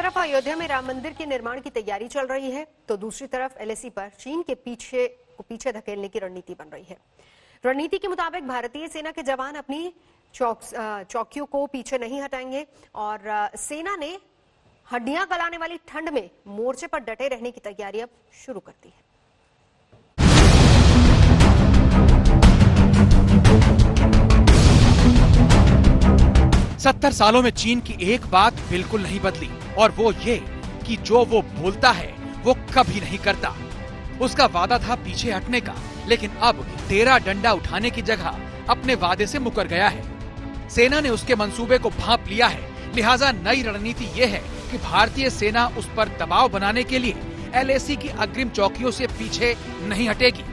तरफ अयोध्या में राम मंदिर के निर्माण की तैयारी चल रही है, तो दूसरी तरफ एलएसी पर चीन के पीछे धकेलने की रणनीति बन रही है। रणनीति के मुताबिक भारतीय सेना के जवान अपनी चौकियों को पीछे नहीं हटाएंगे और सेना ने हड्डियां गलाने वाली ठंड में मोर्चे पर डटे रहने की तैयारी अब शुरू कर दी है। 70 सालों में चीन की एक बात बिल्कुल नहीं बदली और वो ये कि जो वो बोलता है वो कभी नहीं करता। उसका वादा था पीछे हटने का, लेकिन अब तेरा डंडा उठाने की जगह अपने वादे से मुकर गया है। सेना ने उसके मंसूबे को भांप लिया है, लिहाजा नई रणनीति ये है कि भारतीय सेना उस पर दबाव बनाने के लिए एलएसी की अग्रिम चौकियों से पीछे नहीं हटेगी।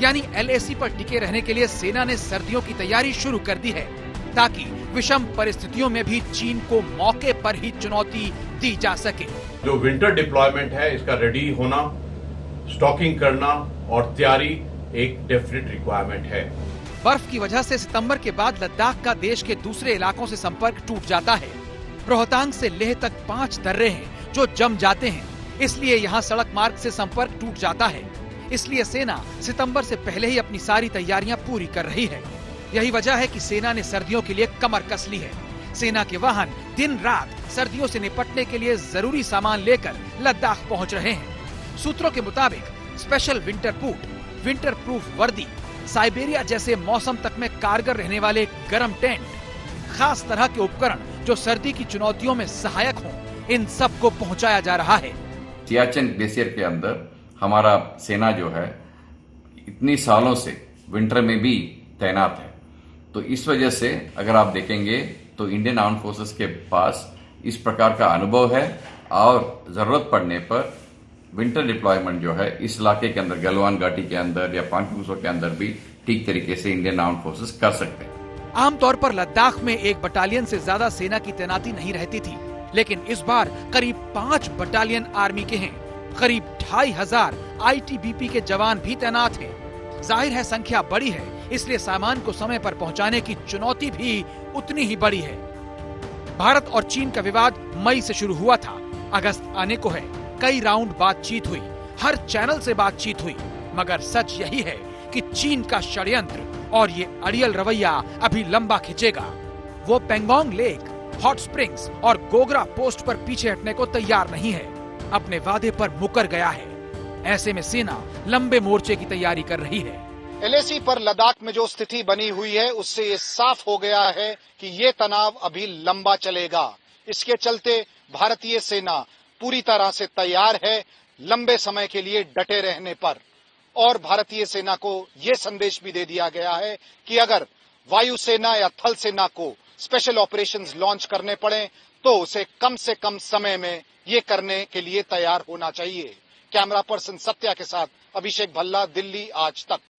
यानी एलएसी पर टिके रहने के लिए सेना ने सर्दियों की तैयारी शुरू कर दी है, ताकि विषम परिस्थितियों में भी चीन को मौके पर ही चुनौती दी जा सके। जो विंटर डिप्लॉयमेंट है, इसका रेडी होना, स्टॉकिंग करना और तैयारी एक डेफिनेट रिक्वायरमेंट है। बर्फ की वजह से सितंबर के बाद लद्दाख का देश के दूसरे इलाकों से संपर्क टूट जाता है। रोहतांग से लेह तक 5 दर्रे हैं जो जम जाते हैं, इसलिए यहाँ सड़क मार्ग से संपर्क टूट जाता है। इसलिए सेना सितंबर से पहले ही अपनी सारी तैयारियां पूरी कर रही है। यही वजह है कि सेना ने सर्दियों के लिए कमर कस ली है। सेना के वाहन दिन रात सर्दियों से निपटने के लिए जरूरी सामान लेकर लद्दाख पहुंच रहे हैं। सूत्रों के मुताबिक special winter boot, winter proof वर्दी, साइबेरिया जैसे मौसम तक में कारगर रहने वाले गर्म टेंट, खास तरह के उपकरण जो सर्दी की चुनौतियों में सहायक हों, इन सब को पहुंचाया जा रहा है। सियाचिन ग्लेशियर के अंदर हमारा सेना जो है इतनी सालों से विंटर में भी तैनात है, तो इस वजह से अगर आप देखेंगे तो इंडियन आर्म फोर्सेस के पास इस प्रकार का अनुभव है और जरूरत पड़ने पर विंटर डिप्लॉयमेंट जो है इस इलाके के अंदर, गलवान घाटी के अंदर या पांचपुसो के अंदर भी ठीक तरीके से इंडियन आर्म फोर्सेस कर सकते हैं। आमतौर पर लद्दाख में एक बटालियन से ज्यादा सेना की तैनाती नहीं रहती थी, लेकिन इस बार करीब 5 बटालियन आर्मी के हैं। करीब 2500 आईटीबीपी के जवान भी तैनात हैं। जाहिर है संख्या बड़ी है, इसलिए सामान को समय पर पहुंचाने की चुनौती भी उतनी ही बड़ी है। भारत और चीन का विवाद मई से शुरू हुआ था, अगस्त आने को है। कई राउंड बातचीत हुई, हर चैनल से बातचीत हुई, मगर सच यही है कि चीन का षड्यंत्र और ये अड़ियल रवैया अभी लंबा खिंचेगा। वो पेंगोंग लेक, हॉट स्प्रिंग्स और गोगरा पोस्ट पर पीछे हटने को तैयार नहीं है, अपने वादे पर मुकर गया है। ऐसे में सेना लंबे मोर्चे की तैयारी कर रही है। एलएसी पर लद्दाख में जो स्थिति बनी हुई है, उससे ये साफ हो गया है कि ये तनाव अभी लंबा चलेगा। इसके चलते भारतीय सेना पूरी तरह से तैयार है लंबे समय के लिए डटे रहने पर। और भारतीय सेना को ये संदेश भी दे दिया गया है कि अगर वायुसेना या थल सेना को स्पेशल ऑपरेशंस लॉन्च करने पड़े तो उसे कम से कम समय में ये करने के लिए तैयार होना चाहिए। कैमरा पर्सन सत्या के साथ अभिषेक भल्ला, दिल्ली आज तक।